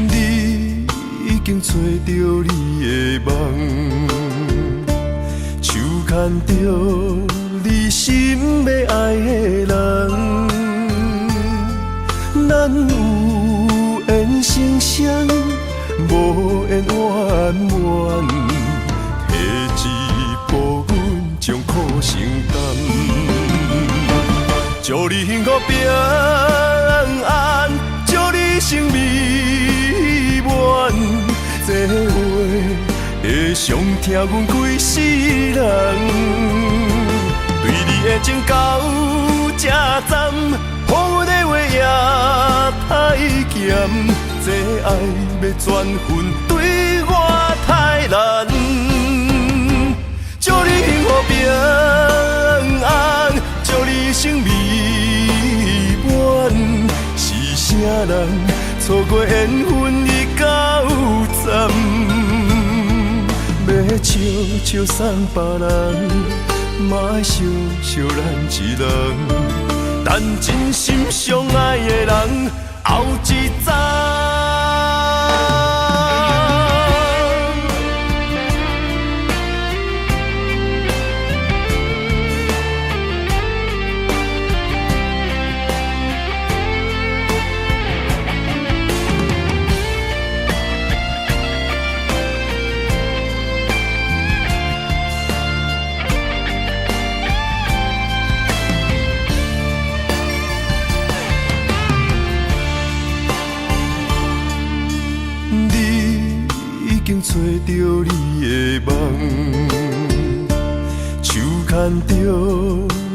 你已经找到你的梦，手牵着你心要爱的人，咱有缘成双，无缘圆满，提一步阮将苦承担，祝你幸福平安，祝你生美满，这话会伤疼阮规世人，对你的情到这站，好阮的话也太咸，这爱要转分对我太难，祝你幸福平安，祝你生美满，是啥人错过缘分已到站，要笑笑送别人，嘛爱笑笑咱一人，等真心相爱的人后一站。找到你的梦，手牵着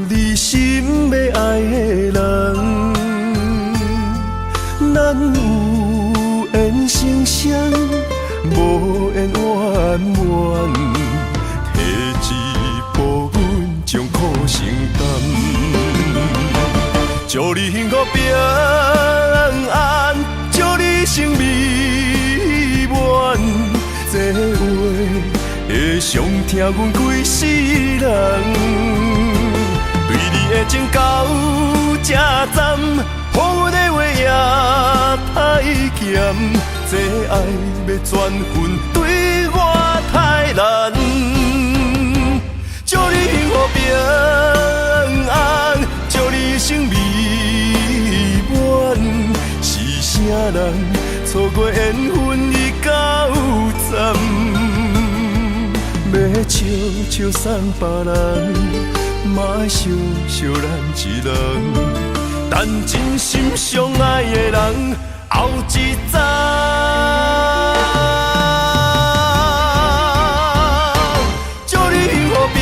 你心要爱的人，咱有缘成双，无缘圆满，提一步阮将苦承担，祝你幸福平安，祝你生美满，这话会伤疼阮规世人，对你的情到这站，好阮的话也太咸，这爱要转分对我太难，祝你幸福平安，祝你生美满，是啥人错过缘分已到站，要笑笑送别人，嘛爱笑笑咱一人，等真心相爱的人后一站。祝你幸福平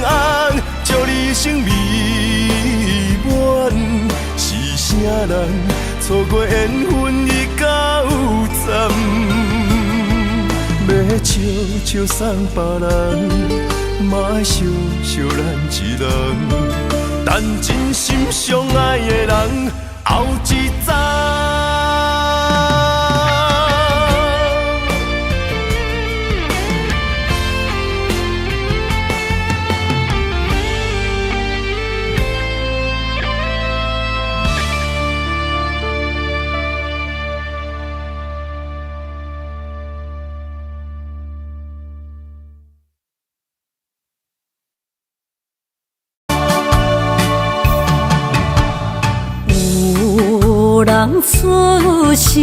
安，祝你生美满，是啥人错过缘分已到站，要笑笑送别人，嘛爱笑笑咱一人，等真心相爱的人后一站。人出世，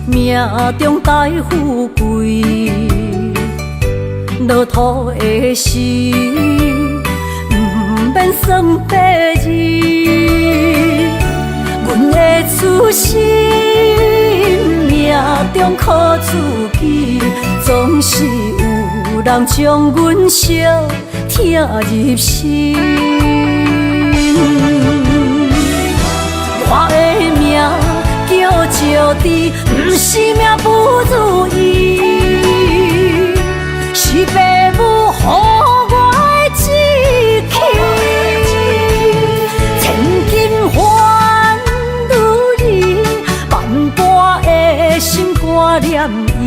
命中带富贵，落土的时，不免算白日。阮的出身，命中靠自己，总是有人将阮惜听入心。我的命叫石滴，不是命不如意，是父母予我的志气。千金换如意，万般的心肝念伊，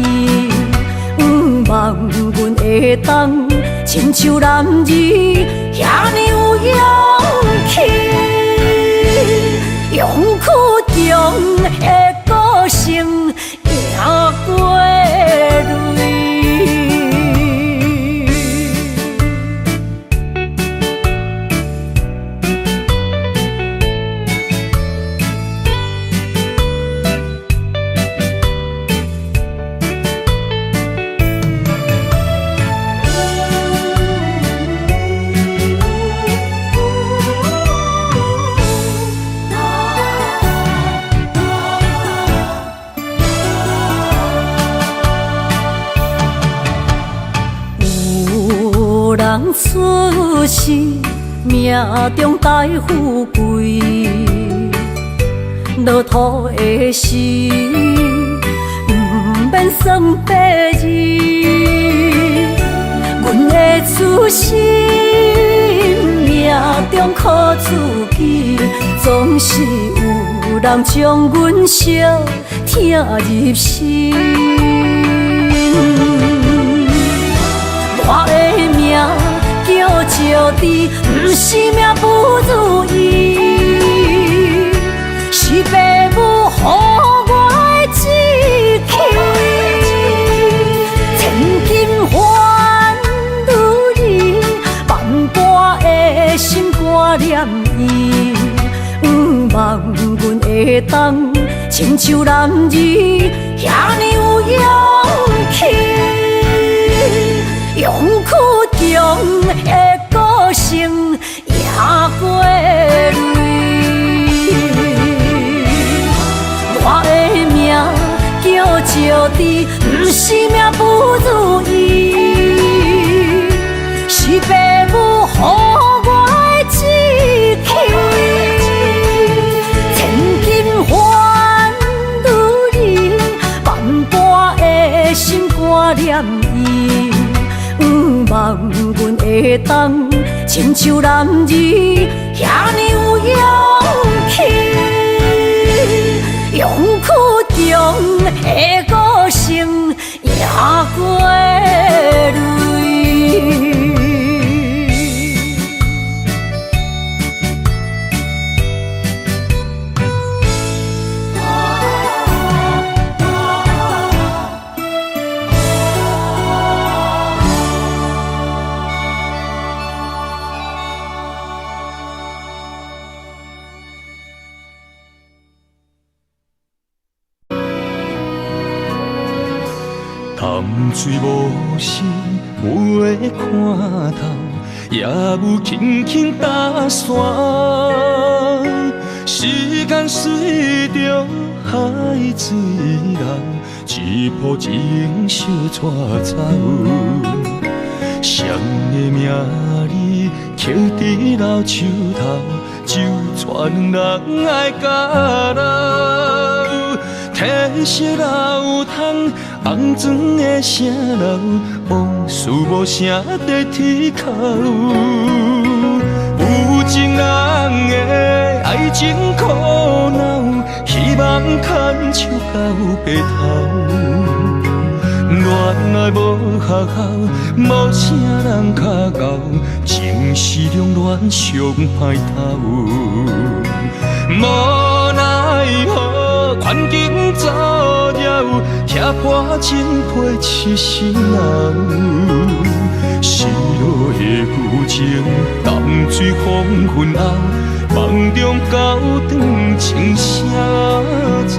望阮会当亲像男儿遐尼有勇气。用苦中的个性。命中带富贵，落土的时，不免算白字。阮的初心，命中靠自己，总是有人将阮惜听入心。我的命叫石地，不是命不如意，是父母予我的志气。千金换如意，万般的心挂念伊。望阮会当亲像男儿遐尼有勇气。勇屈中的个性也过泪，我的命叫石地，不是命不如意，是父母予我的志气。千金换如意，万般的心挂念伊。望阮会当亲像男儿遐尼有勇气，勇屈中的个性也过泪。潭水无声，有的看透，也有轻轻打散。时间随着海水流，一步情相带走。谁的名字刻在老树头，就全人爱甲老。褪色老窗，红砖的城楼，往事无声在天口。有情人的爱情苦恼，希望牵手到白头。恋爱无学校，无啥人较教，情是两恋上歹头。无奈何，环境造谣，贴破真配痴心人。失落的旧情，淡水黄昏后，梦中高长情声走。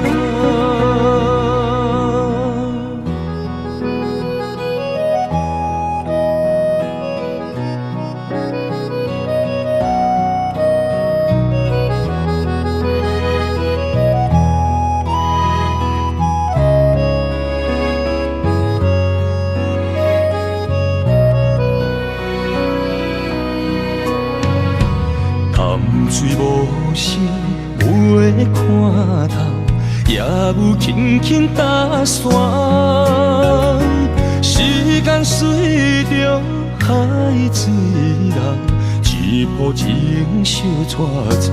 水无声，有的看透，也有轻轻打散。时间随着海水流，一步情相带走。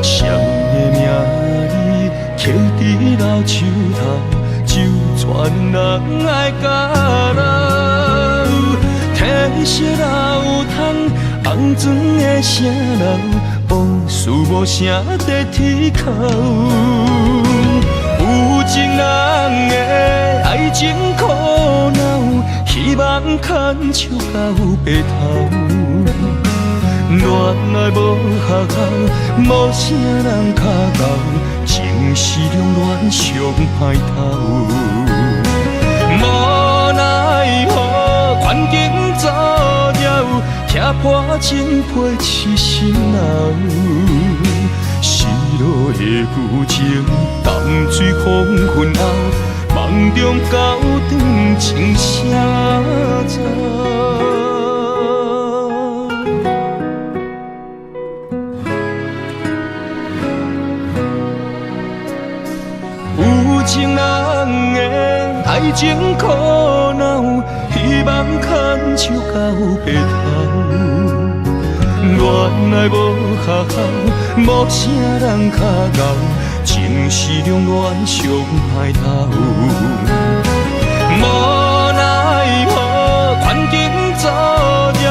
谁的名字刻在老树头，就全人爱甲老。褪色老窗，红砖的城楼，往事无声在天口。有情人的爱情苦恼，希望牵手到白头。恋爱无学校，无啥人较教，情是两恋上歹头。无奈何，环境造谣，贴破真配痴心人。失落的旧情，淡水黄昏后，梦中高长情声走。情人的爱情苦恼，希望牵手到白头。原来无学校，无啥人较敖，情是中原上歹头。无奈何，环境造谣，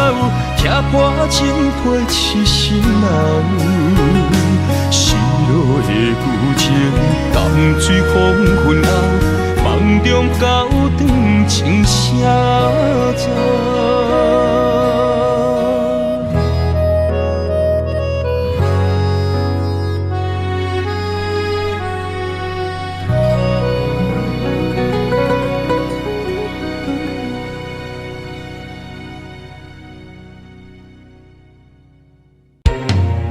拆破情批痴心人。失落的旧情，淡水风云后，梦中高长情啥走？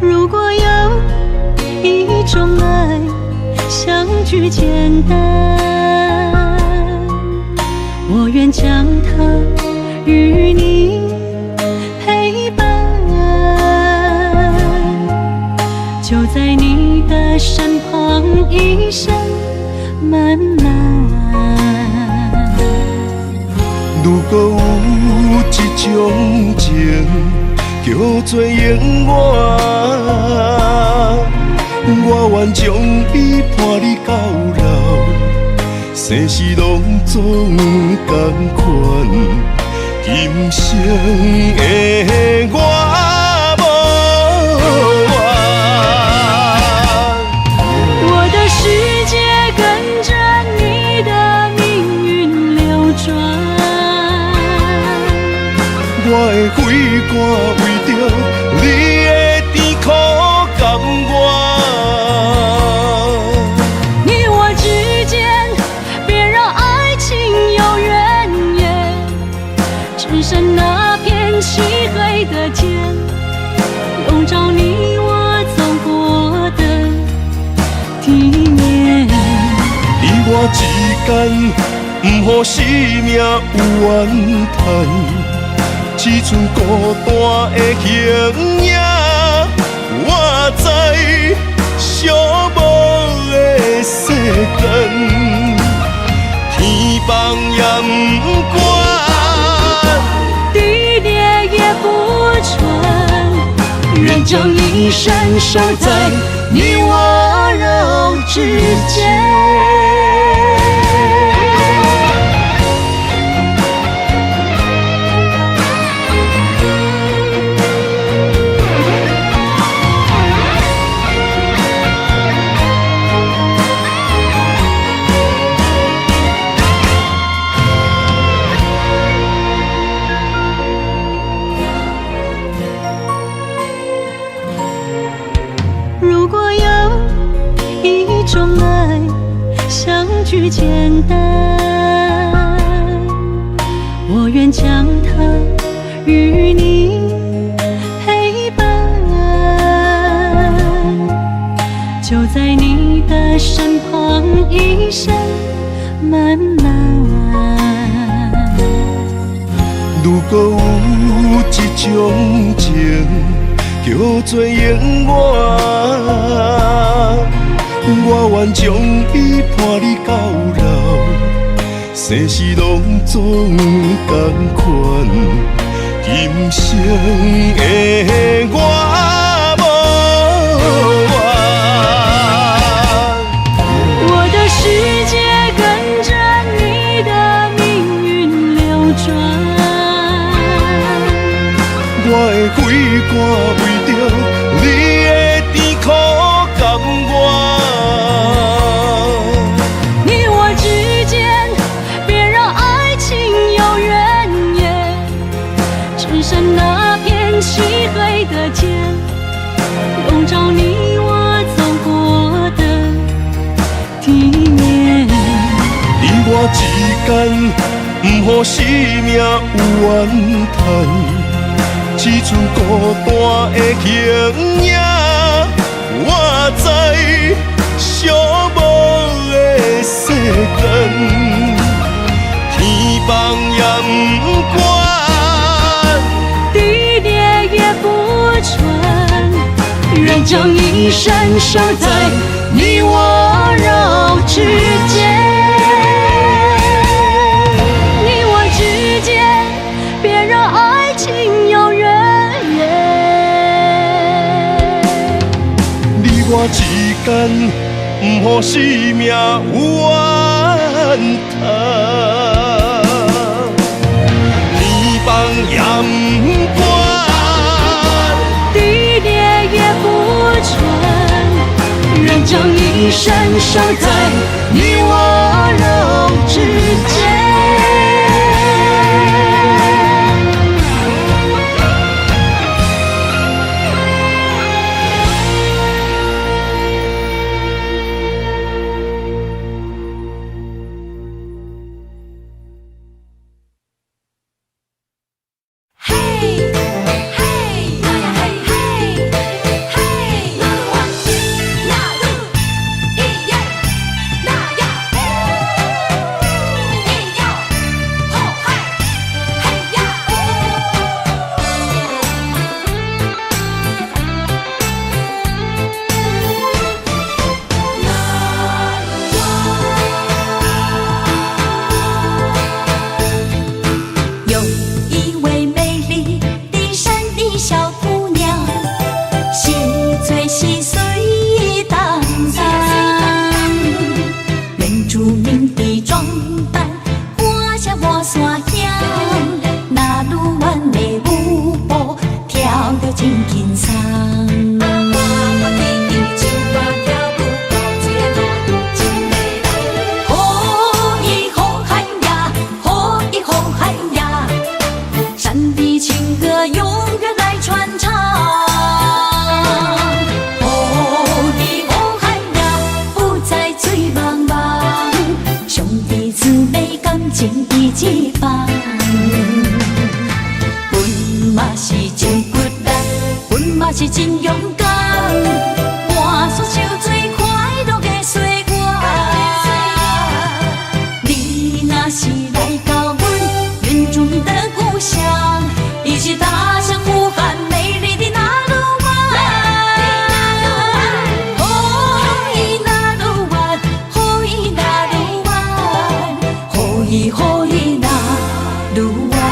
如果有一种爱，相聚简单，我愿将它与你陪伴。就在你的身旁，一生漫漫。如果有一种情，叫做永远，我愿将伊伴你到老，生死拢总同款，今生的我无怨。我的世界跟着你的命运流转，我的血汗为着你的甜苦甘愿。你我之间别让爱情有怨言，只剩那片漆黑的天，笼罩你我走过的地面。你我之间，不予生命有怨叹。只剩孤单的形影，我知寂寞的世间，天放也不管，地裂也不穿，愿将一生守在你我肉之间。如果有一种爱，相聚简单，我愿将它与你陪伴。就在你的身旁，一生漫漫。如果有一种情，叫做永远，我愿将伊伴你到老，生死拢总同款，今生的我无怨。我的世界跟着你的命运流转，我的血汗为着你的甜苦甘愿。你我之间别让爱情有怨言，只剩那片漆黑的天，笼罩你我走过的地面。你我之间，不予生命有怨叹。只剩孤单的形影，我知寂寞的世间，天放也不管，地裂也不穿，愿将一生守在你我肉之间。等，不予生命怨叹。年放也不管，地裂也不穿，愿将一生守在你我肉之间。是真勇敢，换出受最快乐的岁月。你若是来到阮原住民的故乡，一起踏上呼喊美丽的那鲁湾。哦，伊那鲁湾，哦，伊那鲁湾，哦，伊哦伊那鲁湾。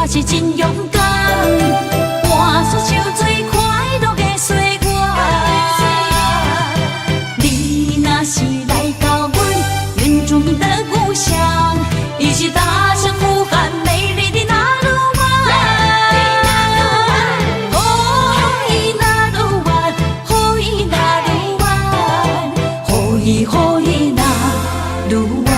是真勇敢，换出受最快乐的岁月。你若是来到阮原住民的故乡，一起踏上呼喊美丽的那鲁湾。哦，伊那鲁湾，哦，伊那鲁湾，哦，伊哦伊那鲁湾。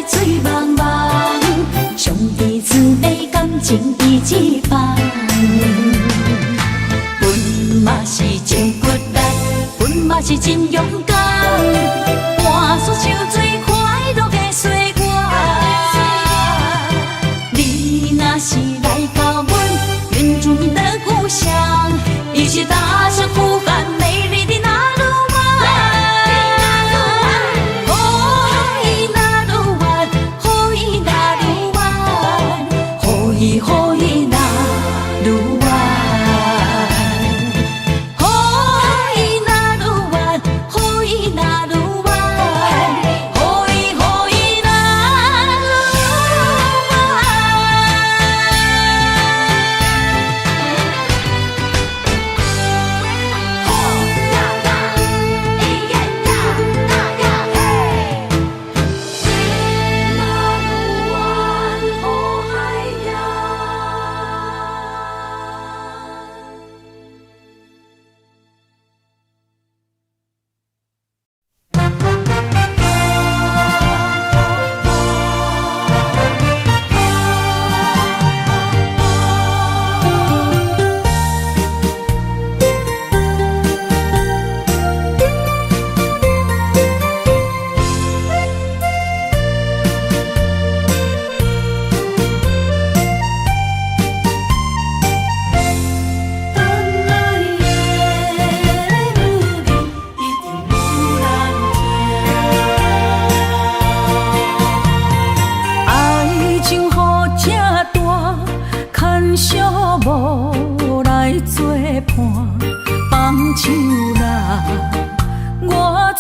最茫茫。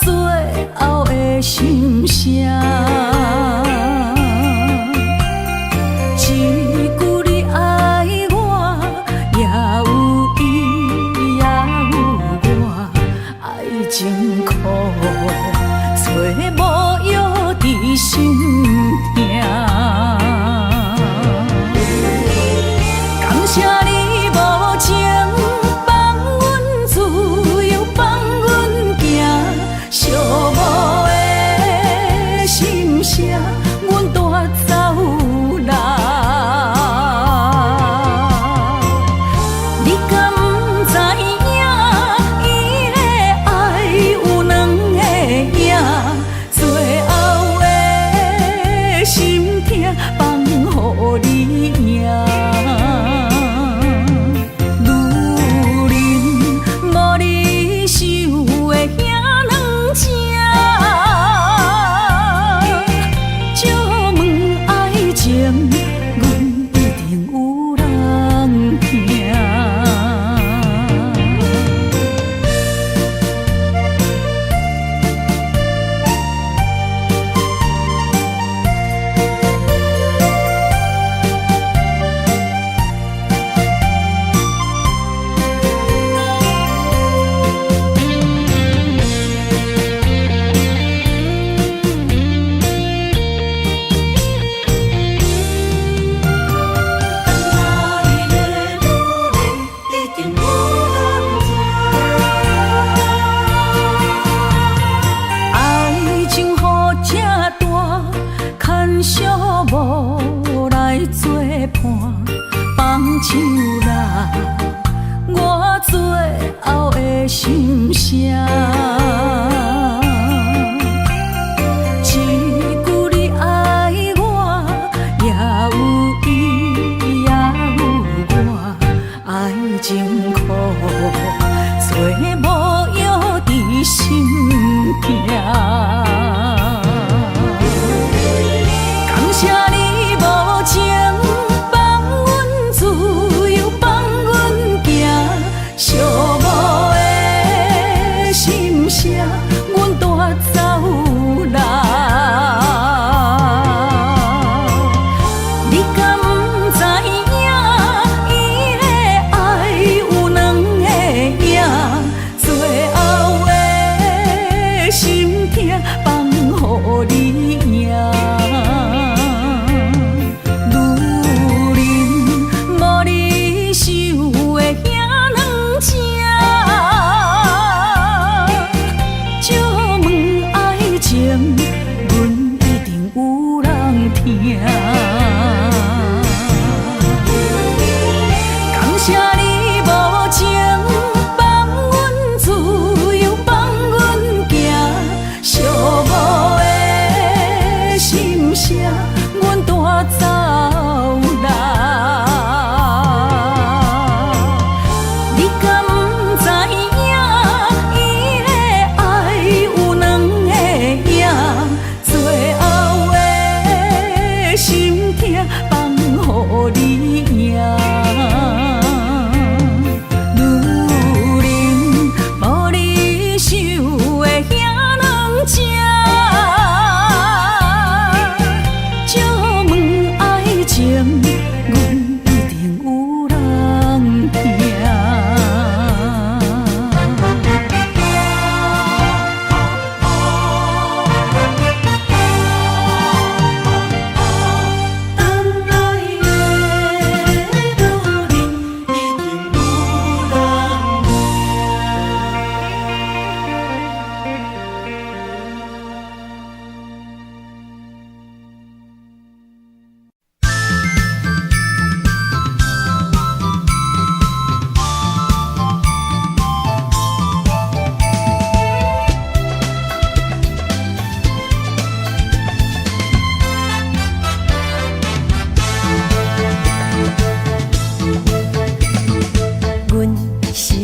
最后的心声。一句你爱我，也有伊，也有我，爱情苦，找无药伫心痛。感谢你无情，放阮自由，放阮行，寂寞的心声，阮带走啦。你敢不知影，伊的爱有两个影，最后的心痛放予你赢。手啦，我最后的心声。一句你爱我，也有伊，也有我，爱情苦，找无药伫心痛。感谢你无情。寂寞的心声，阮带走啦。你敢不知影，伊的爱有两个影，最后的心痛放予你赢。感谢你无情，放阮自由，放阮行，寂寞的心声，阮带走啦。你敢不知影，伊的爱有两个影，最后的心痛放予你赢。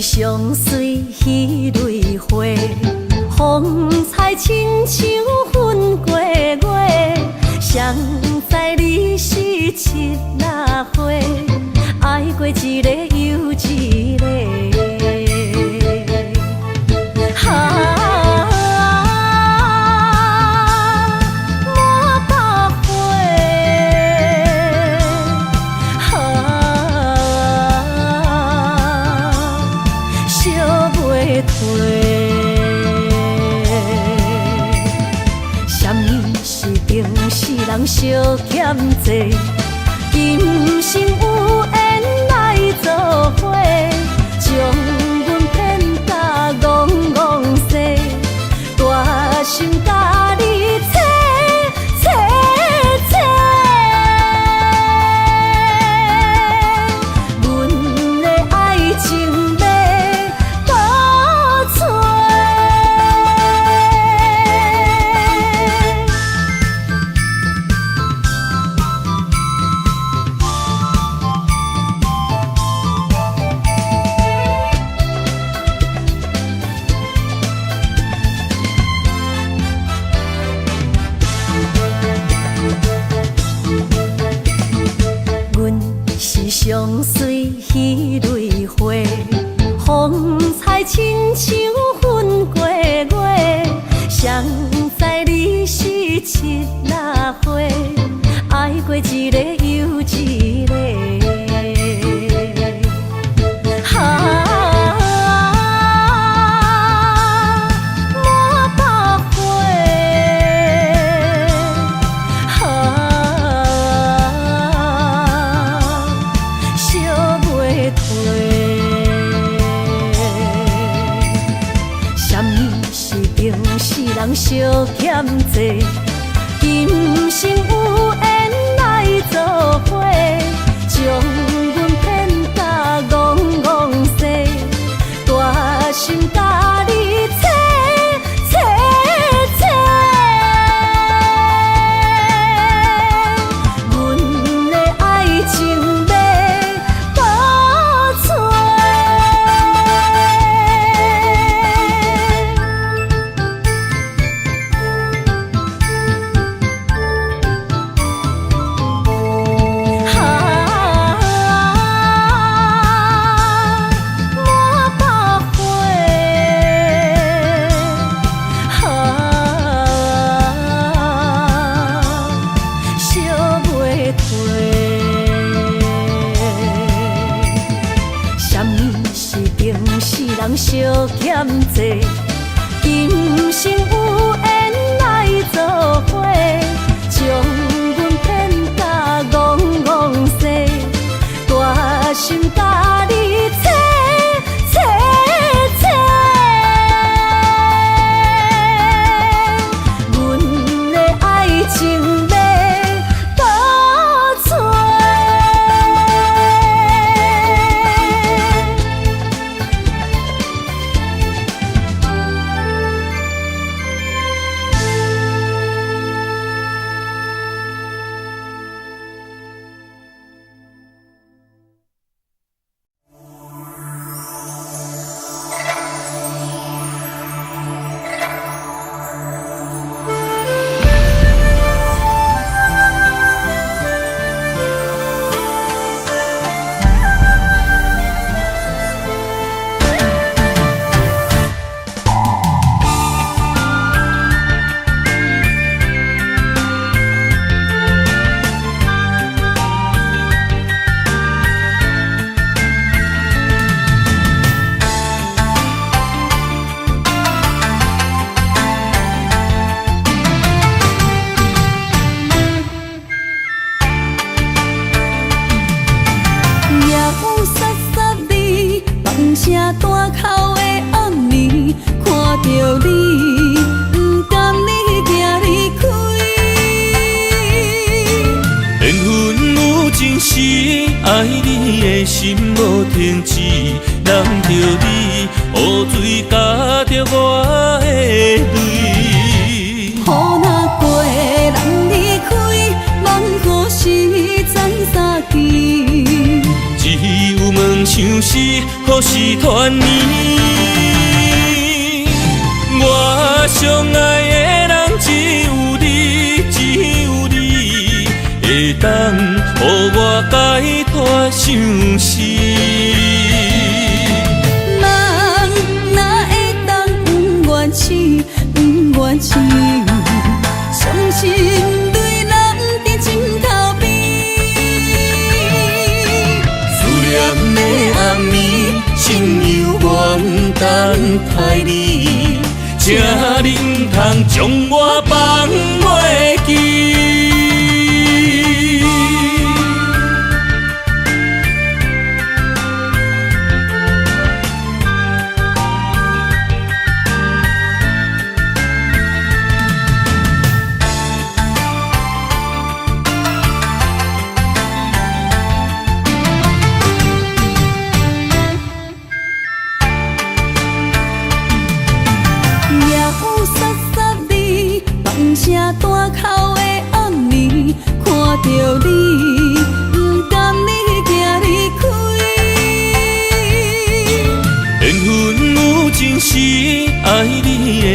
相随彼蕊花，风采亲像云过月。谁知你是七拉花，爱过一个又一个。世人相欠债，今生有缘来作伙，将阮骗甲戆戆西，大心甲你切切切，阮的爱情要倒找。相随彼蕊花，风采亲像云过月。谁知你是七若花，爱过一个又一个。人相欠债，今生有缘来作伙，将阮骗甲戆戆西，大心甲你切切切，阮的爱情要倒找。人相欠债，今生有缘来作伙，将阮骗甲戆戆西，大心甲你切切切，阮的爱情要倒找。声大口的暗暝，看着你，不甘你行离开。缘分有情时，爱你的心无停止，难着你，雨水加着我的泪。雨若过，人离开，望雨时知三更。只有问像是何时团圆？我相爱的人只有你，只有你，会当予我解脱相思。人哪会当不愿痴，不愿痴，伤心对人伫枕头边。暗暝，心犹我不等待你，请你唔通将我放袂记。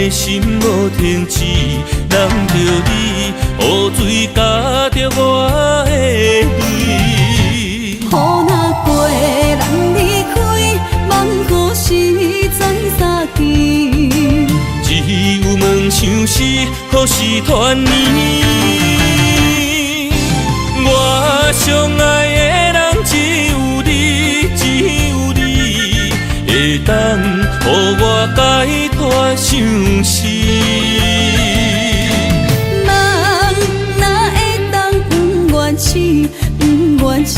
的心无停止，人着你，雨水加着我的泪。雨若过，人离开，望雨时在三更。只有问相思，何时团圆？我相爱的人只有你，只有你，会当予我解脱相思。人哪会当不愿痴，不愿痴？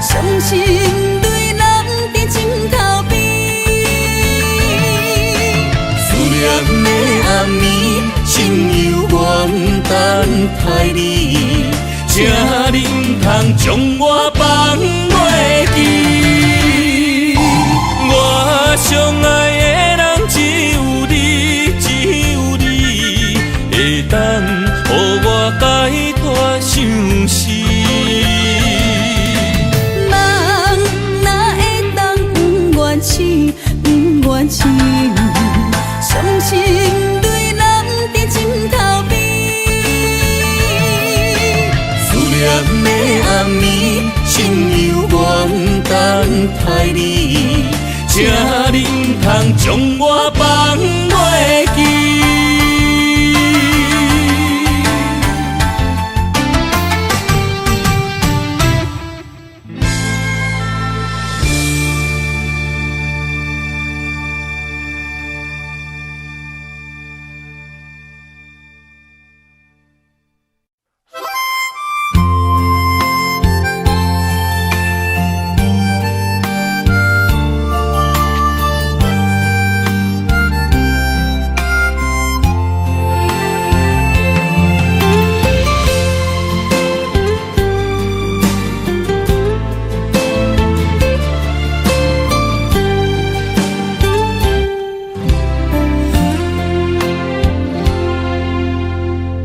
伤心对人在枕头边。思念的暗暝，心犹原等待你。请你唔通将我放袂记。我相爱的人只有你，只有你，会当予我解脱相思。人哪会当不愿痴，不愿痴？伤心对人在枕头边。思念的暗暝，心犹原等待你。请你唔通将我放袂记。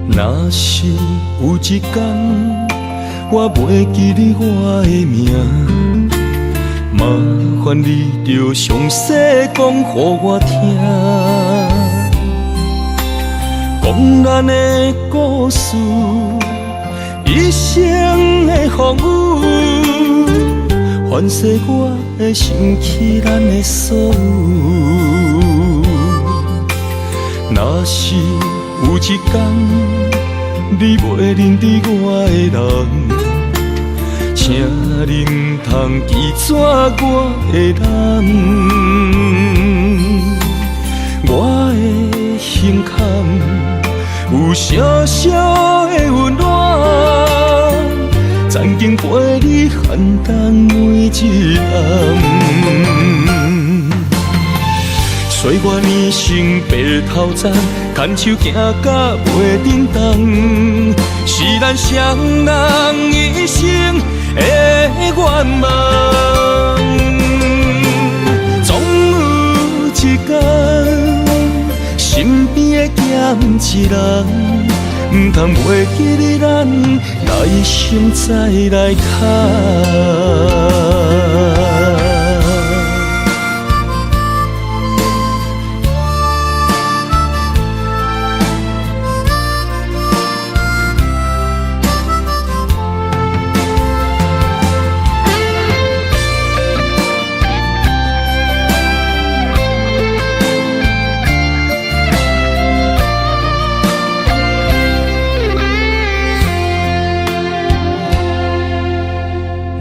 若是有一天我袂记你我的名，麻烦你着详细讲予我听，讲咱的故事，一生的风雨，反噬我的想起咱的所有。若是有一天你袂认得我的人，请你唔通记住我的人。我的胸腔有小小的温暖，曾经陪你寒冬每一暗。岁月年轻白头鬃，牵手行到袂振动，是咱双人一生的愿望。总有一天，身边的咸一人，唔通袂记你咱来生再来谈。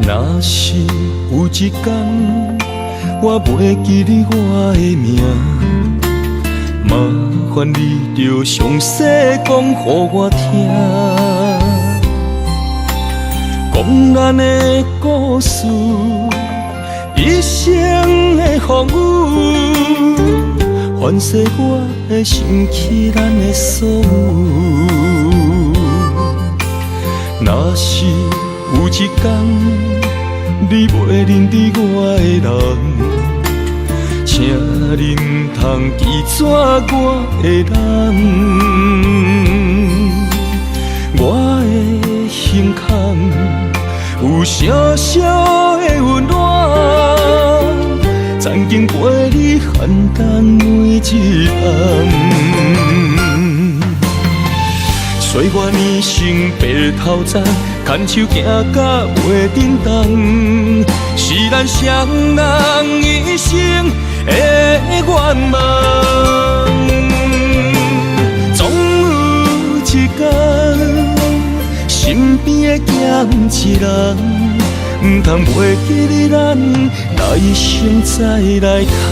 若是有一天我袂记你我的名，麻烦你着详细讲予我听，讲咱的故事，一生的风雨，反噬我的想起咱的所有。若是有一天你袂认得我的人，请你唔通记住我的人。我的胸腔有小小的温暖，曾经陪你寒冬每一暗。岁月年成白头鬃，牵手行到袂振动，是咱双人一生的愿望。总有一天，身边的咸一人，唔通袂记得咱来生再来谈。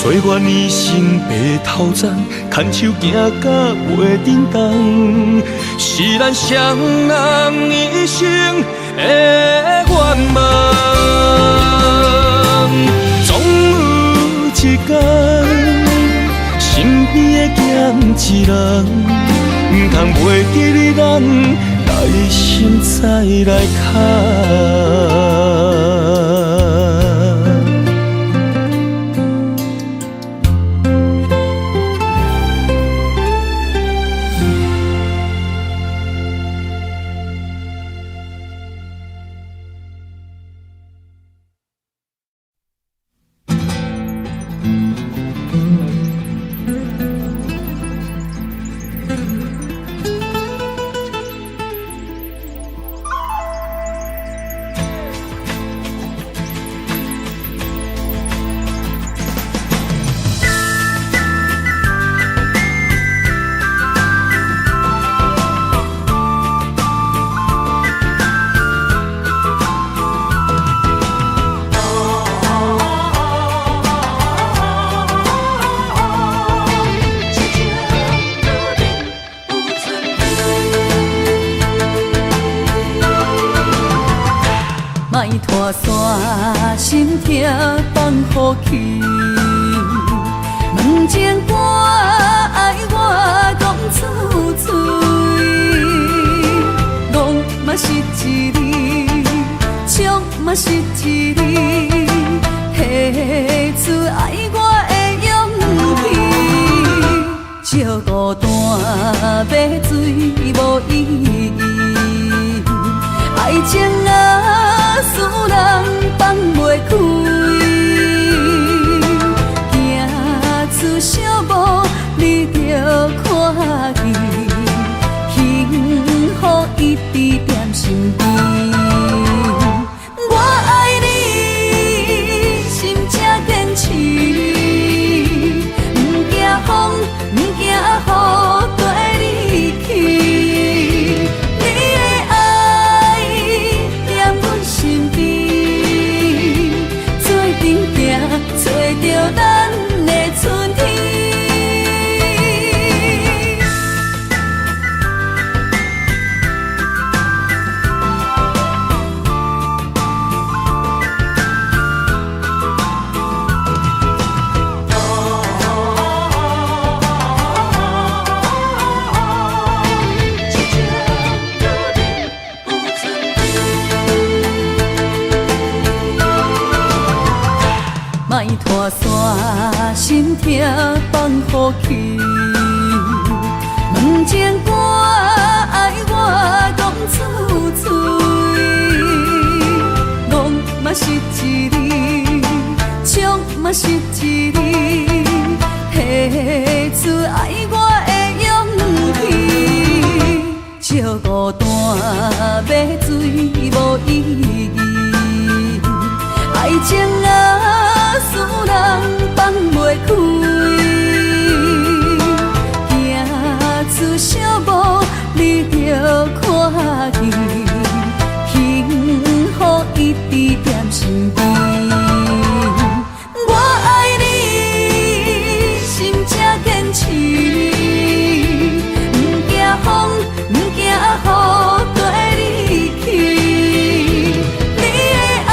岁月年成白头鬃，牵手行到袂振动，是咱双人一生的愿望。总有一天，身边的咸一人，唔通袂记得咱来生再来谈。拖山心痛放予去，问情歌爱我讲出嘴，戆嘛是一字，唱嘛是一字，写出爱我的勇气，照孤单要水无意义，爱情啊，使人放袂开，行出小步，你着看见，幸福一直踮身边。我爱你，心才坚持，不惊风，不惊雨，跟你去。找着咱的春天。莫拖山心痛放予去，问情歌爱我讲出嘴，戆嘛是一字，唱嘛是一字，写出爱我的勇气，照孤单要水无意义，爱情啊，使人放袂开，行出小步，你着看见，幸福一直踮身边。我爱你，心才坚持，不惊风，不惊雨，跟你去。你的爱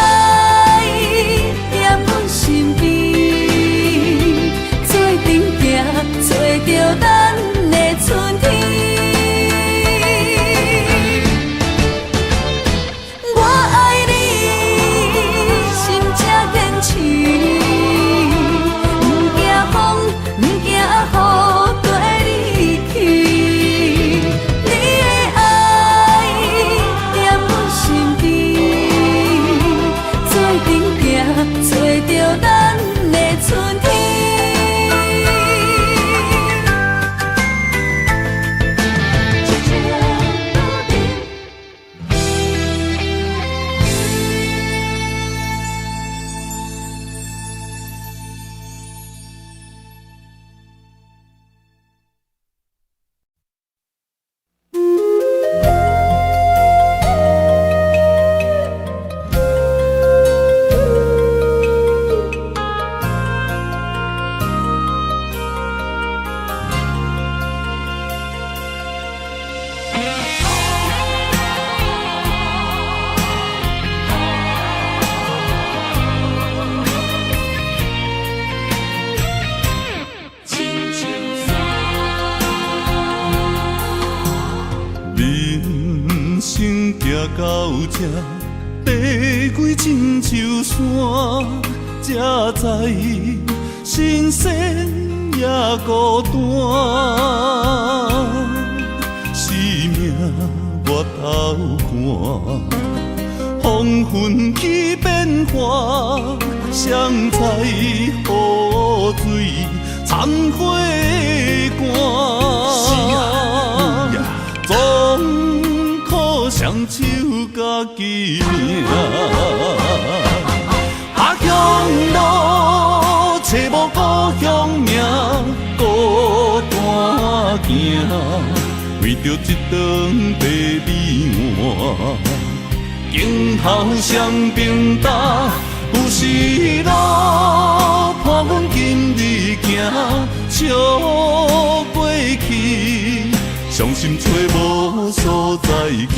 找到咱的春天。到这，爬过亲像山，才知新鲜也孤单。生命越头看，风云起变化，谁知雨水掺火寒。总靠双手家己命，下乡路找无故乡名，孤单行，为着一顿白米碗。今后双平搭，有时路伴阮今日行，笑过去，伤心找无所在行。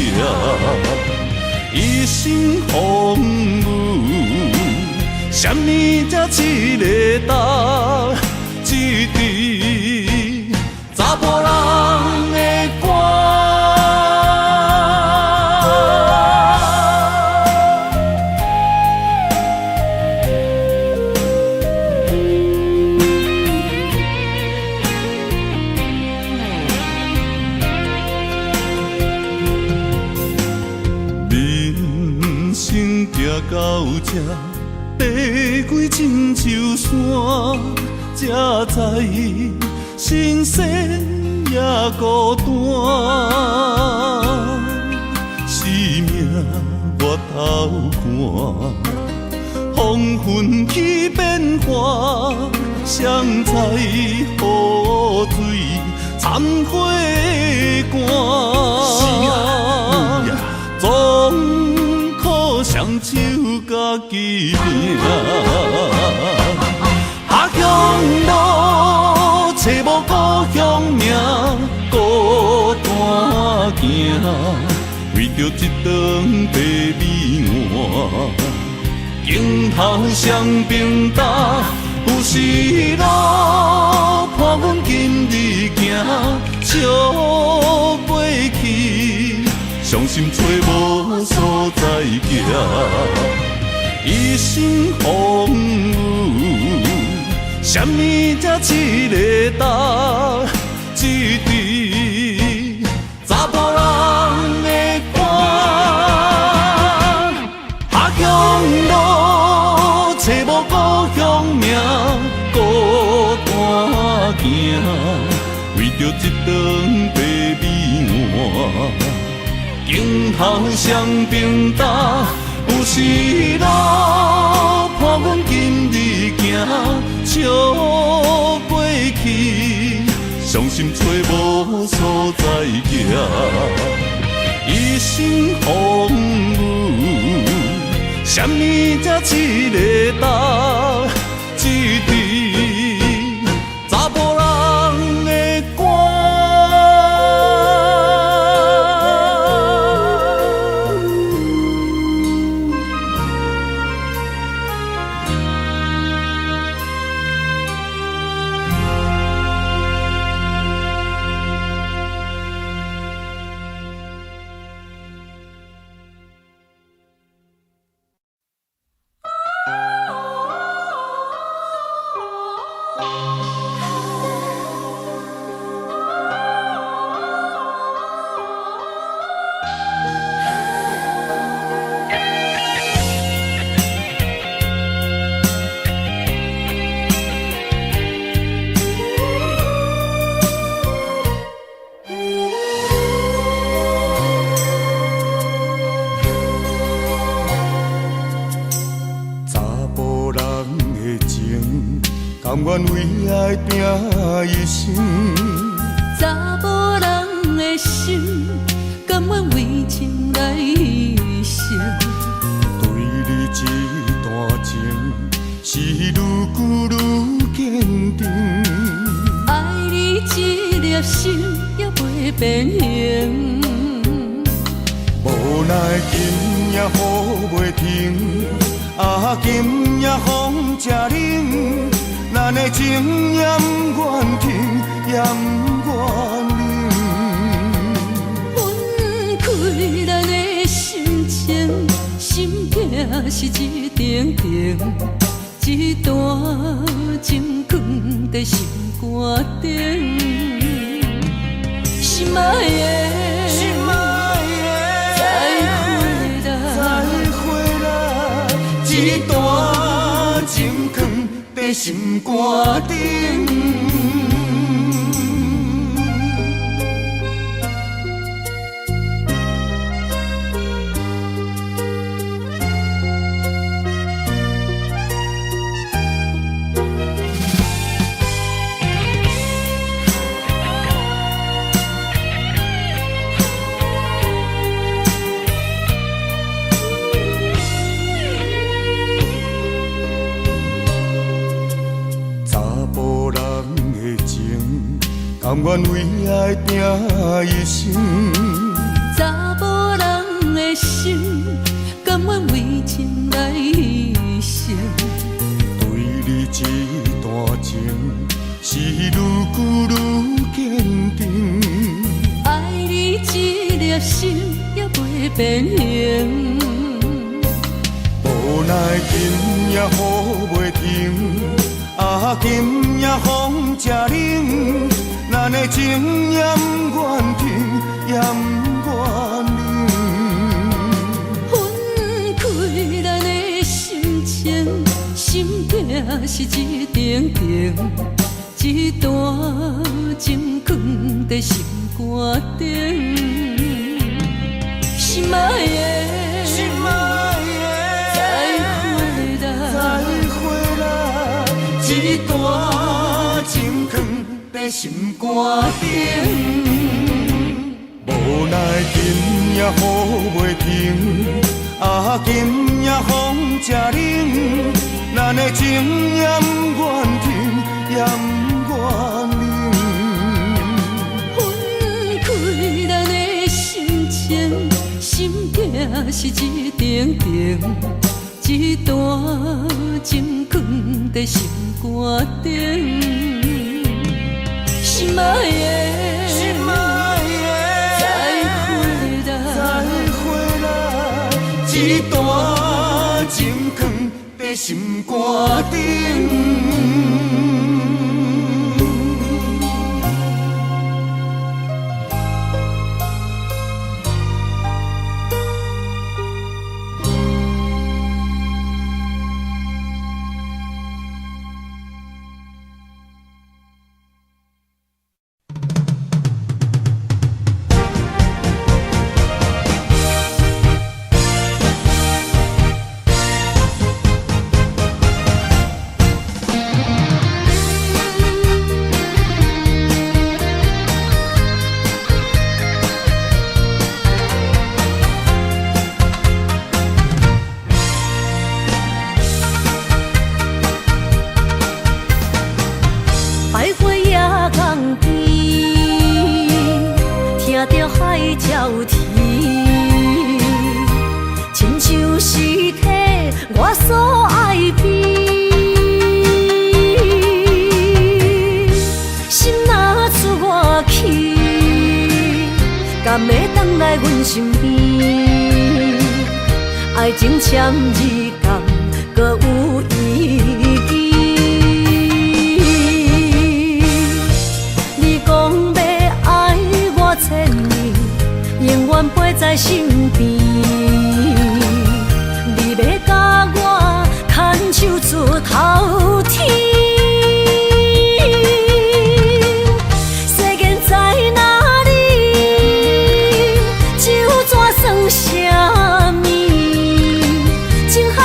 一生风雨，什么才一个答？一支查甫人的歌。到这，爬过亲像山，才知新鲜也孤单。生命越头看，风云起变化，谁知雨水掺火寒。总靠双手家己命，下乡路找无故乡名，孤单行，为着一顿白米碗。今后双平搭，有时路伴阮今日行，笑过去，伤心找无所在行。一生风雨，什么才一个答？一支查甫人的歌。下乡路找无故乡名，孤单行，为着一顿白米碗。今后双平搭，有时路伴阮今日行，笑过去，伤心找无所在行。一生风雨，什么才一个答？一支查甫人的歌。情，甘愿为爱拼一生。查某人的心，甘愿为情来牺牲。对你这段情，是愈久愈坚定。爱你一粒心也袂变形。无奈今夜雨袂停，啊，今夜风正冷，咱的情也不愿停，也不愿冷。分开咱的心情，心痛是一定定，一段情藏在心肝顶。心爱的，心爱的，再回来，一段情藏在心肝顶。甘愿为爱拼一生，查某人的心，甘愿为情来牺牲。对你这段情，是愈久愈坚定。爱你一粒心也袂变形。无奈今夜雨袂停，啊，今夜风正冷。咱的情也不愿停，也不愿冷。分开咱的心情，心痛是一定定，一段情藏在心肝顶。心爱的，心爱的，再回来，一段情藏在心肝顶。无奈今夜雨袂停，啊，今夜风正冷，咱的情也不愿停，也不愿冷。分开咱的心情，心痛是一定定，一段情藏在心肝顶。心爱的，再回来，一段情藏在心肝顶。身边，爱情签字同，搁有意义。你讲要爱我千年，永远陪在身边。你要甲我牵手出头天。 情海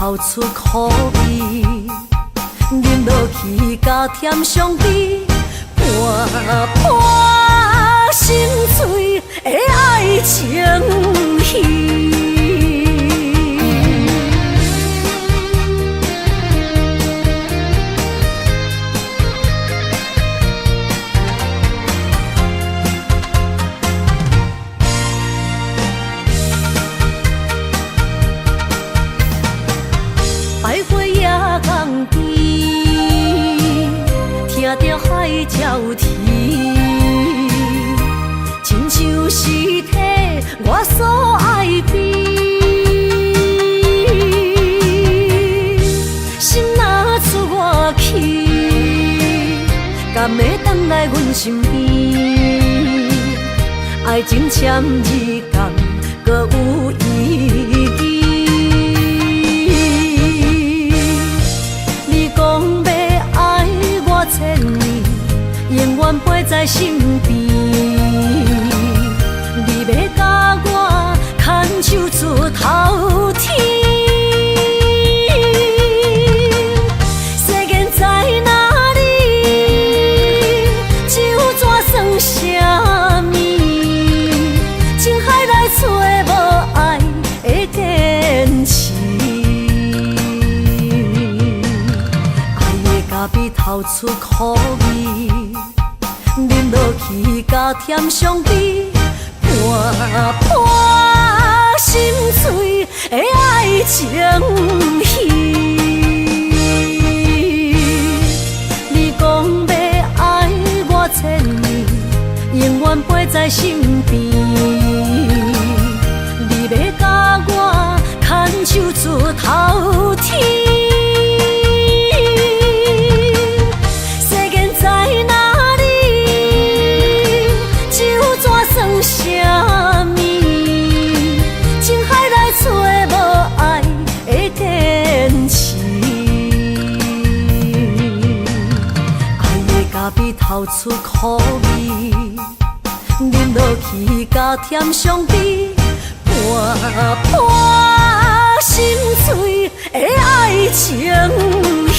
透出苦味，饮落去甲甜相比，盘盘心碎的爱情戏。徘徊夜港边，听着海鸟啼，亲像是替我所爱悲。心若出我去，敢会回来阮身边？爱情签字讲，搁有意义。千年，永远陪在身边。你要甲我牵手出头天，世间在哪里？就怎算什么？情海内找无爱的坚持。比透出苦味，饮落去甲甜相比，盘盘心碎的爱情戏。你讲要爱我千年，永远陪在身边。你要甲我牵手出头天。什么？情海内找无爱的坚持，爱的咖比透出苦味，饮落去甲甜相比，盘盘心碎的爱情戏。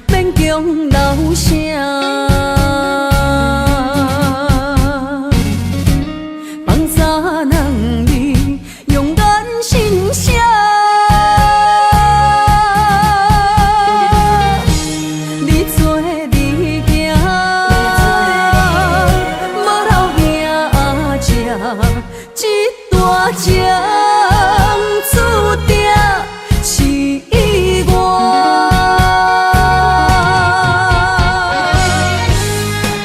免强留声。放三人你勇敢心声，你做你行，无留名这一大情注定是我。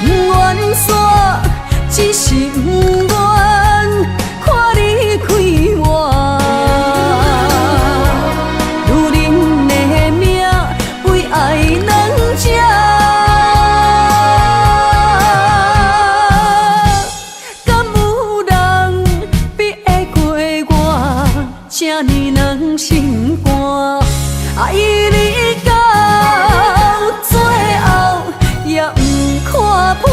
愿煞只是不愿看你开我，如恁的命为爱两只，敢有人比会过我这呢软心肝？爱你到最后也不看破。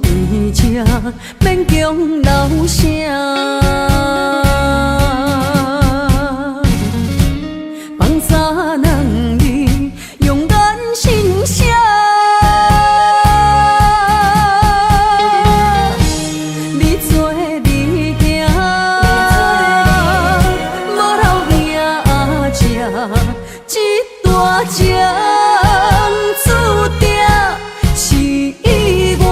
伫这免强留声，放三人你勇敢心声，你做你行，无留名这一大情注定是我。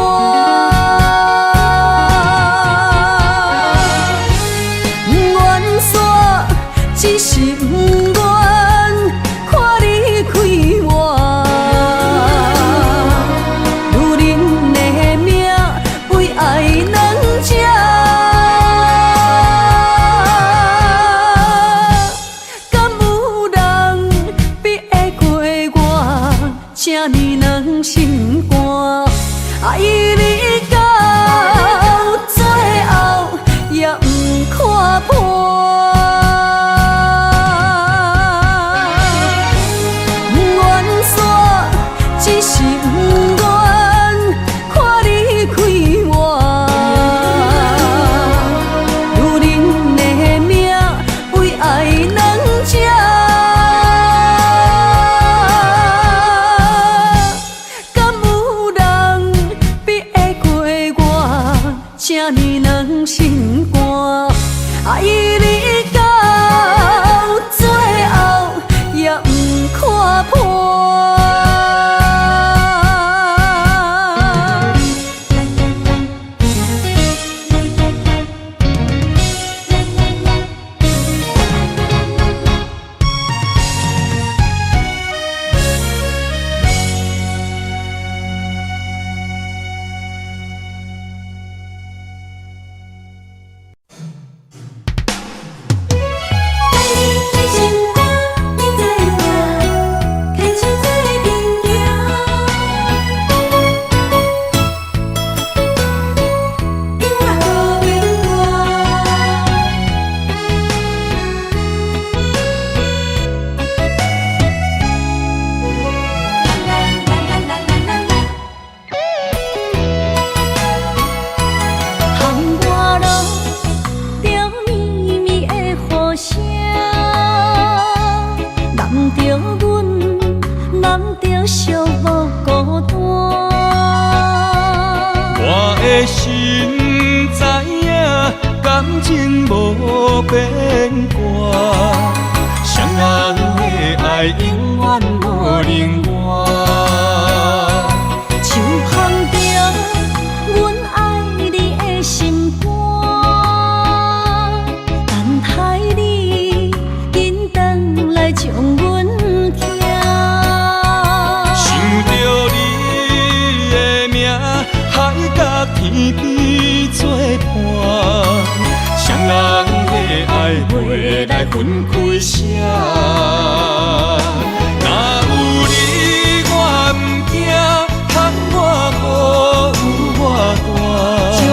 只是不愿看你开我，如恁的命为爱两只，敢有人比会过我这呢软心肝？爱你到最后也不看破。只是不愿看你开我，如恁的命为爱两只，敢有人比会过我这呢软心肝？爱你到最后也不看破。心知影，感情无变卦，双人的爱永远无另外。像放着阮爱你的心肝，等待你紧回来将阮听。想着你的名，海甲天边作伴，双人的爱袂来分开啥。若有你，我毋惊，通我孤有我大。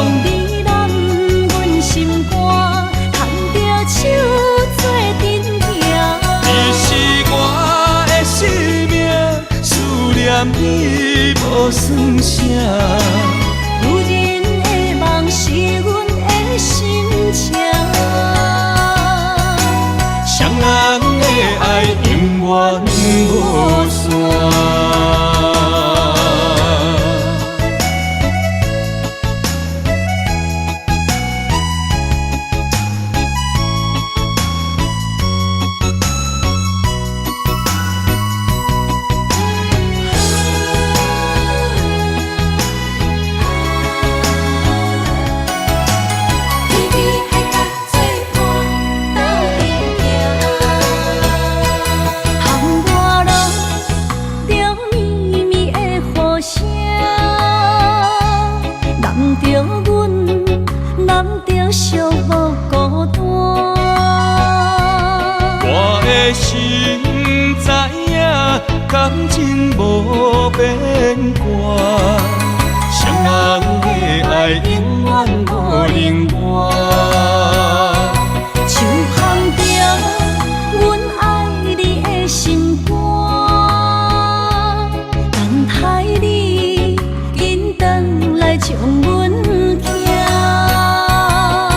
女人的梦是阮的心情，双人的爱永远无散。心知影，感情无变卦，双人的爱永远无冷漠。就放着阮爱你的心肝，等待你紧转来将阮行。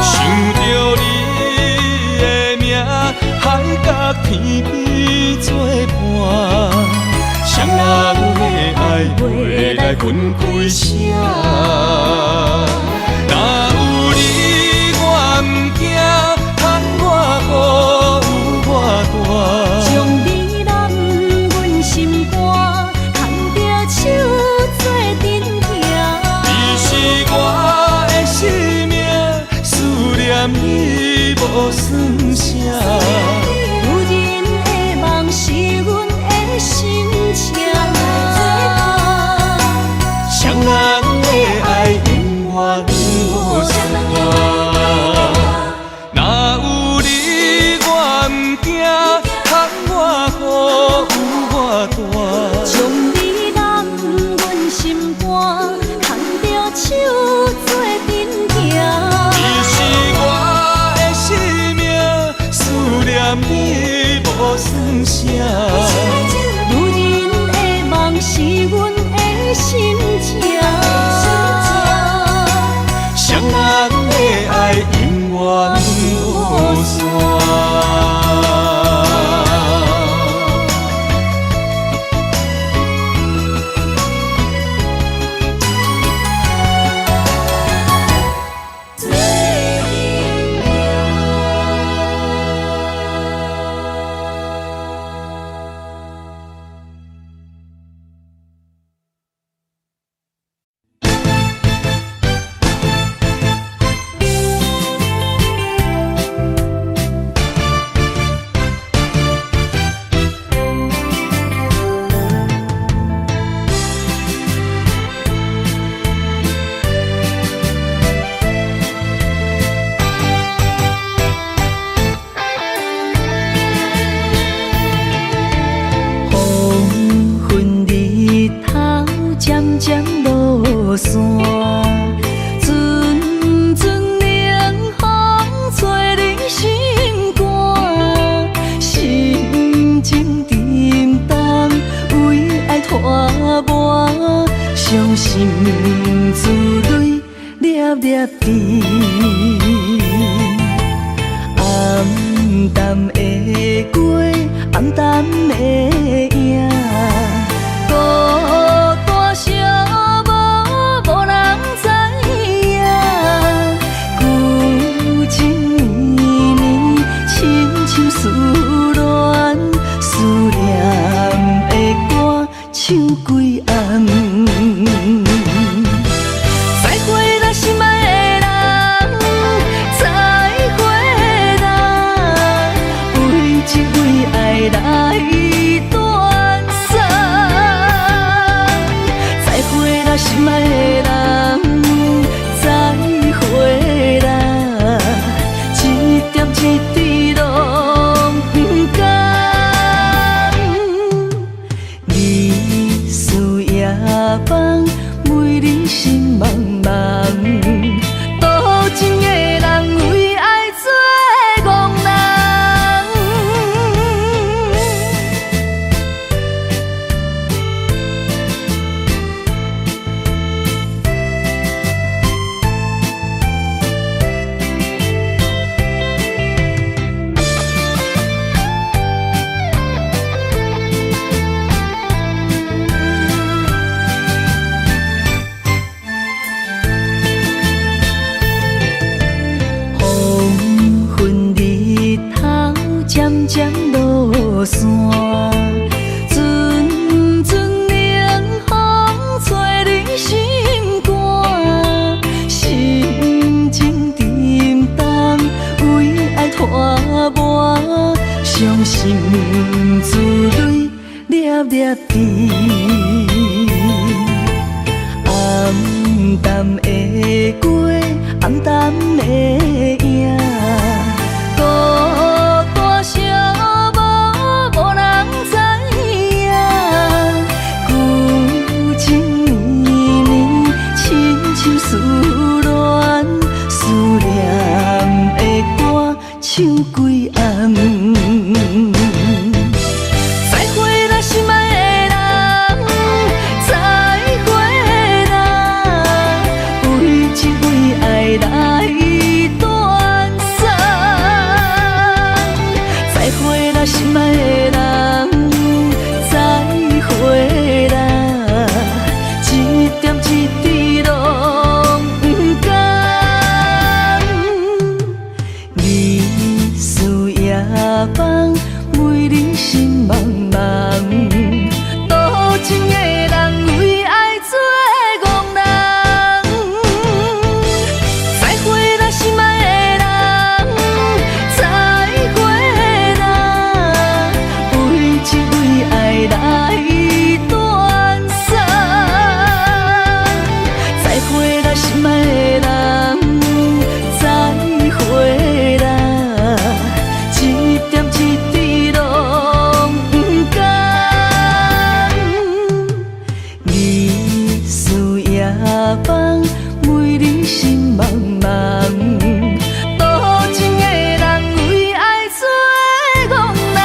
想着你的名，海角天边作伴，双人的爱袂来分开声。若有你我毋惊，窗外雨有我大。将你揽阮心肝，牵着手做阵行。你是我的生命，思念你无算啥。双人的爱永远无散，若有你我毋惊，窗外雨有我大。将你揽阮心肝，牵着手做阵行。你是我的生命，思念你无算啥。女人的梦是阮的心情，双人的爱永远无散。伤心珠泪粒粒滴，暗淡的过，暗淡的影，孤单寂寞，无人知影。旧情绵绵，深深思恋，思念的歌唱几暗。再会啦，心爱的人，再会啦，为情为爱来断送。渐落山，阵阵冷风吹你心肝，心情沉重，为爱拖磨，伤心珠泪粒粒滴。暗淡的过，暗淡的影，孤单寂寞，无人知影。旧情绵绵，亲像思恋，思念的歌唱几暗。再会啦，心爱的人，再会啦，为情为爱来断送。再会啦，心爱的人，再会啦，一点一滴拢不甘。日思夜梦，为你心茫茫。多情的人为爱做憨人。再会啦，心爱的人，再会啦，为情为爱来断送。再会啦，心爱的人，再会啦，一点一滴拢不甘。日思夜梦，为你心茫茫。多情的人为爱做憨人。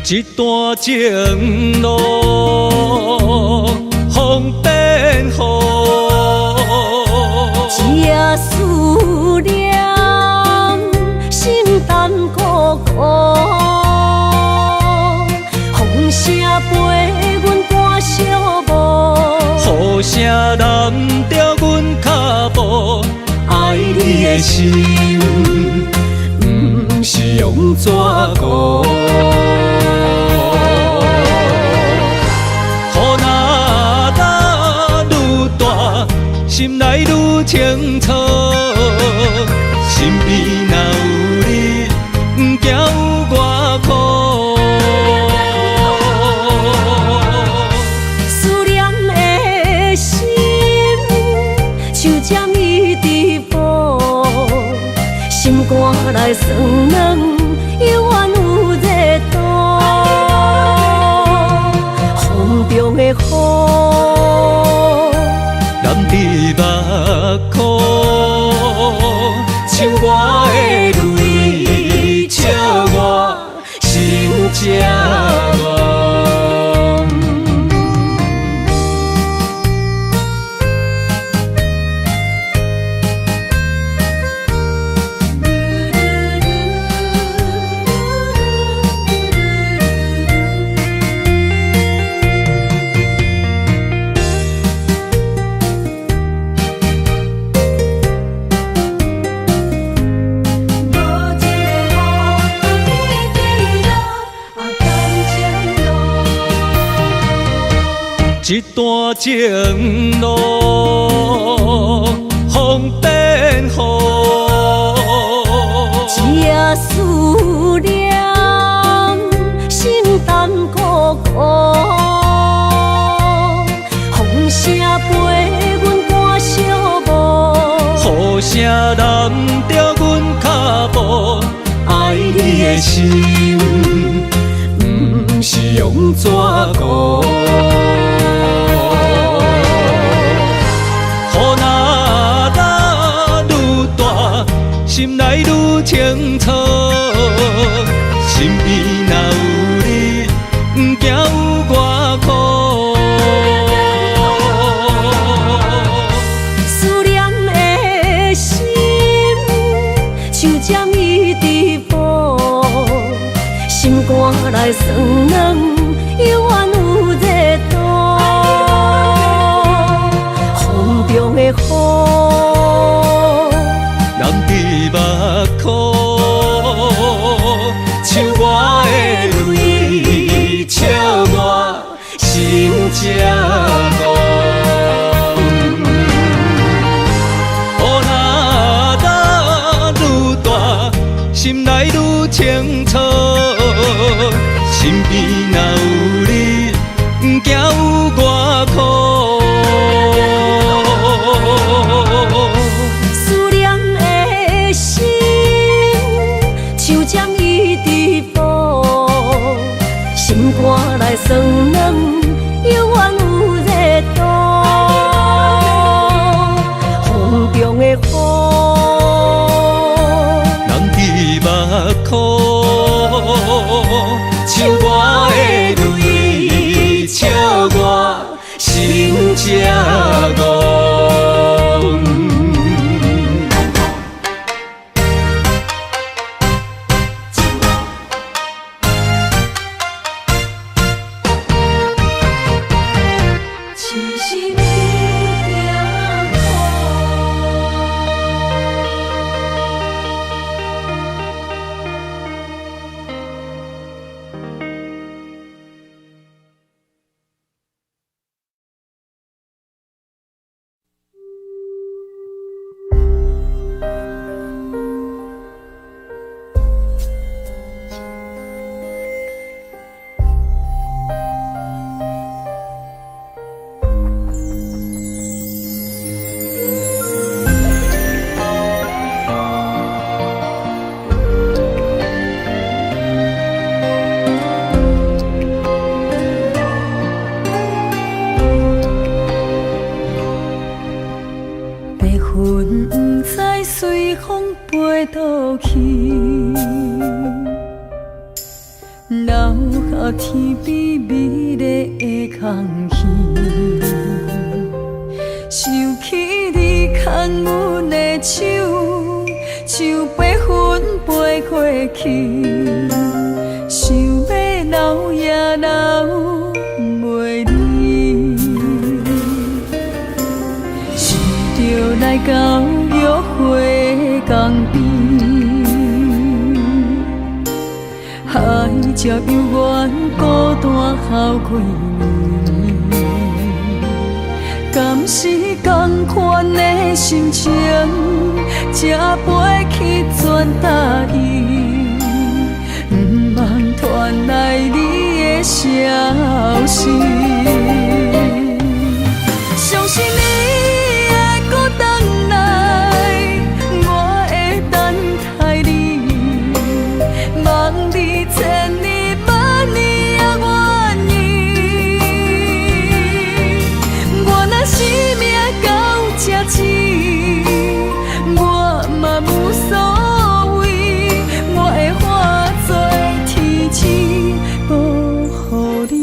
一段情路，风变雨。一夜思念，心淡孤孤。风声陪阮赶小步，雨声淋着阮脚步，爱你的心，不是用纸糊。雨若落愈大，心内愈清楚。身边若有你，不惊有我苦。思念的心，像针伊直补，心肝内酸软，犹原有热度。风中的雨，染你目眶，像我的泪，笑我心这乱。一段情路，风变雨。一夜思念，心淡孤孤。风声陪阮赶小步，雨声淋着阮脚步，爱你的心，不是用纸糊。雨若愈大，心内愈清楚。身边若有你，不惊有我苦。思念的心，像针一直补，心肝内酸软，犹原有热度。风中的雨，人伫目眶，像我的泪，笑我心这戆。心内愈清楚，身边若有你，不惊有我苦。思念的心，像针一直补，心肝内酸软，犹原有热度。风中的雨。目眶，像我的泪，笑我心这戆。只是你的倒去，留下天边美丽的空气，想起你牵阮的手，像白云飞过去，想要留也留袂离，是着来到约会江边。海才犹原孤单好几年，敢是同款的心情，才飞去全答应，不茫传来你的消息。相信你会搁回来，我会等待你，望你千年万年也愿意。我若生命到这止，我嘛无所谓，我会化作天使保护你。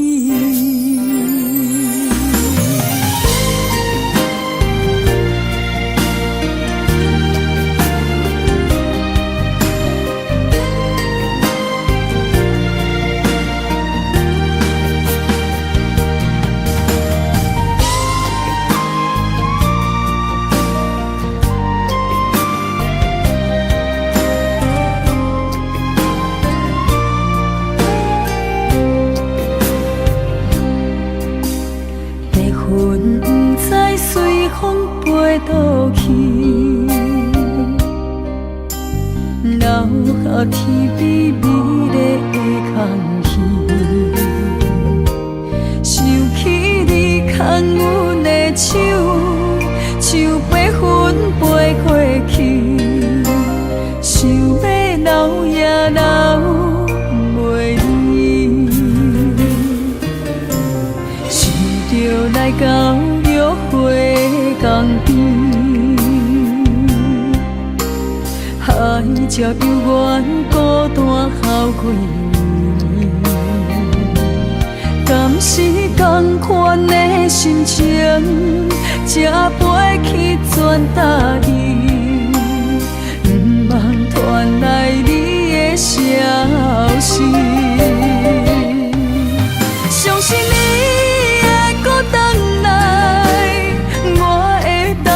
倒去，留下天边美丽的空气，想起你牵阮的手，像白云飞过去，想要留也留袂离。才犹原孤单孝过年，敢是同款的心情，才飞去全答应，不茫传来你的消息。相信你会搁回来，我会等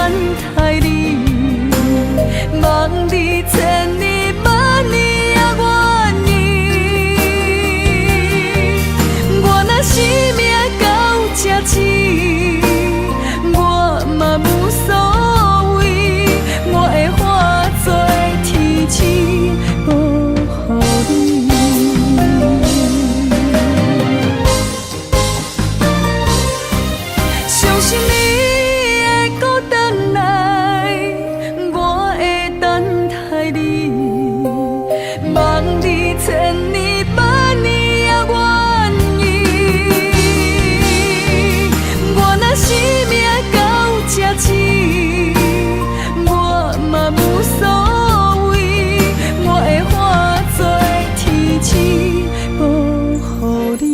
待你，望你千年万年也愿意。我若生命到这止，我嘛无所谓，我会化作天使保护你。相信你会搁回来，我会等待你，望你千年万年也愿意。我若生命到这止，我嘛无所谓，我会化作天使保护你。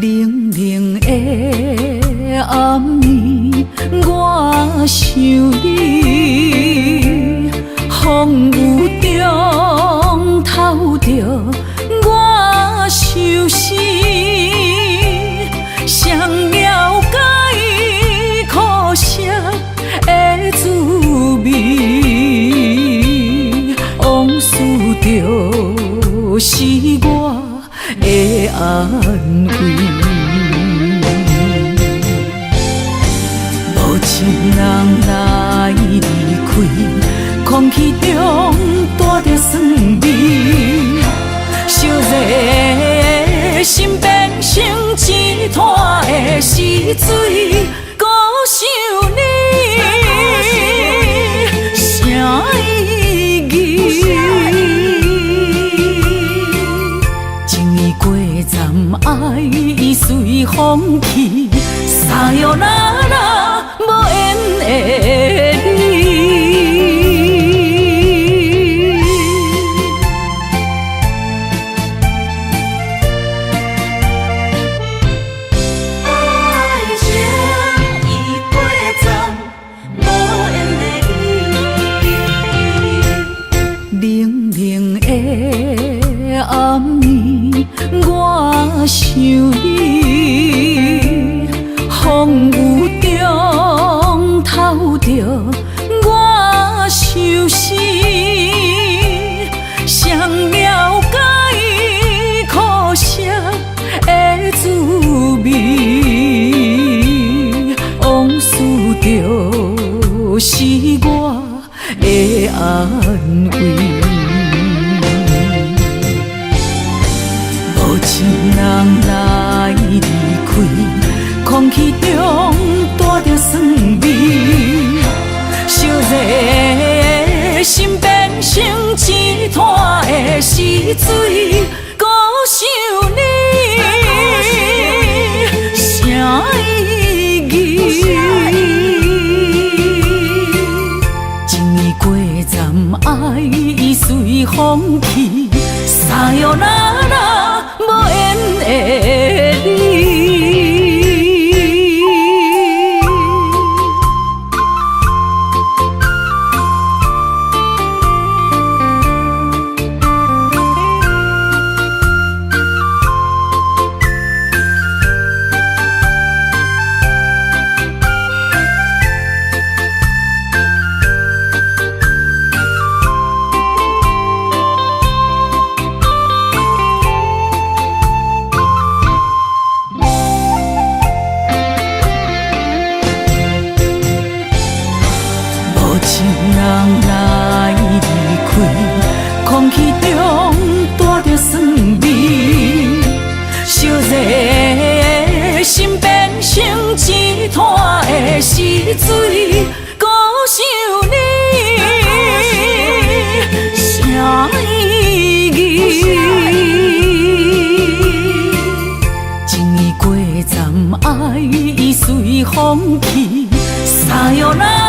冷冷的暗暝，我想你，风雨中透着我相思，谁了解苦涩的滋味？往事就是我的安慰。无情人来离开，空气中带着酸味，烧热心变成一滩的死水，孤想你，啥意义？情意过站，爱已随风去，撒哟那拉，无缘的你。爱情已过站，无缘的冷冷的暗暝，我想你，风雨中透着我相思，谁了解苦涩的滋味？往事就是我的安慰。无情人来离开，空气中带着酸味，烧热心变成一滩的死水，孤想你，啥意义？情意过站，爱已随风去，撒哟那拉，无缘的你。风去，撒哟那。